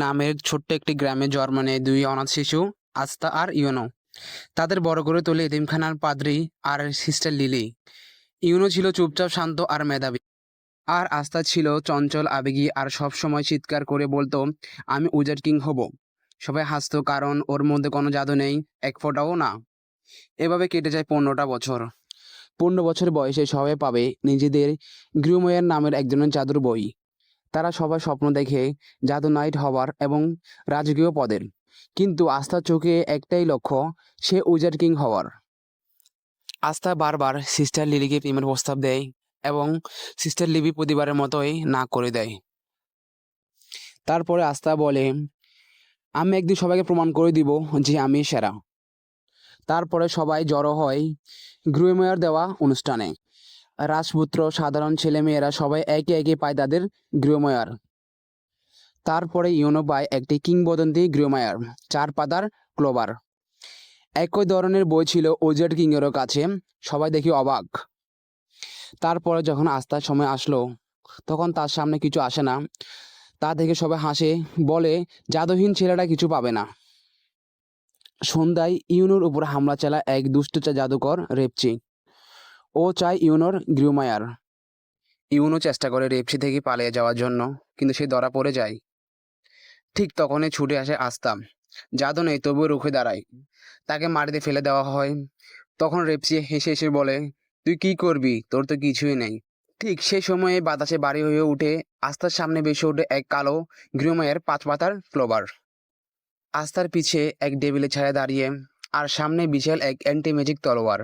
নামের ছোট্ট একটি গ্রামে জন্ম নেয় দুই অনাথ শিশু, আস্থা আর ইউনো। তাদের বড় করে তোলে এতিমখানার পাদ্রী আর সিস্টার লিলি। ইউনো ছিল চুপচাপ, শান্ত আর মেধাবী। আর আস্থা ছিল চঞ্চল, আবেগী আর সব সময় চিৎকার করে বলতো, আমি উইজার্ড কিং হব। সবাই হাসতো, কারণ ওর মধ্যে কোনো জাদু নেই, এক ফোঁটাও না। এভাবে কেটে যায় 15টা বছর। 15 বছর বয়সে সবাই পাবে নিজেদের গ্রিমওয়্যার নামের একজনের জাদুর বই। তারা সবাই স্বপ্ন দেখে জাদু নাইট হওয়ার এবং রাজকীয় পদের। কিন্তু আস্থার চোখে একটাই লক্ষ্য, সে উইজার্ড কিং হওয়ার। আস্থা বারবার সিস্টার লিলিকে প্রেমের প্রস্তাব দেয় এবং সিস্টার লিলি প্রতিবারের মতোই না করে দেয়। তারপরে আস্থা বলে, আমি একদিন সবাইকে প্রমাণ করে দিব যে আমি সেরা। তারপরে সবাই জড়ো হয় গ্রিমওয়্যার দেওয়া অনুষ্ঠানে। রাজপুত্র, সাধারণ ছেলেমেয়েরা সবাই একে একে পায় তাদের গ্রিমওয়্যার। তারপরে ইউনো পায় একটি কিংবদন্তি গ্রিমওয়্যার, 4 পাতার ক্লোবার। একই ধরনের বই ছিল উইজার্ড কিংয়েরও কাছে। সবাই দেখি অবাক। তারপরে যখন আস্থার সময় আসলো, তখন তার সামনে কিছু আসে না। তা দেখে সবাই হাসে, বলে জাদুহীন ছেলেরা কিছু পাবে না। সন্ধ্যায় ইউনোর উপর হামলা চালায় এক দুষ্ট জাদুকর রেপচি। ও চায় ইউনোর গ্রিমওয়্যার। ইউনো চেষ্টা করে রেপচি থেকে পালিয়ে যাওয়ার জন্য, কিন্তু সে ধরা পড়ে যায়। ঠিক তখনই ছুটে আসে আস্থা। জাদু নেই, তবুও রুখে দাঁড়ায়। তাকে মাটিতে ফেলে দেওয়া হয়। তখন রেপসি হেসে হেসে বলে, তুই কি করবি, তোর তো কিছুই নেই। ঠিক সেই সময়ে বাতাসে ভারী হয়ে উঠে আস্থার সামনে ভেসে ওঠে এক কালো গ্রিমওয়্যার, 5 পাতার ক্লোবার। আস্থার পিছে এক টেবিলের ছায়া দাঁড়িয়ে, আর সামনে বিশাল এক অ্যান্টি ম্যাজিক তলোয়ার।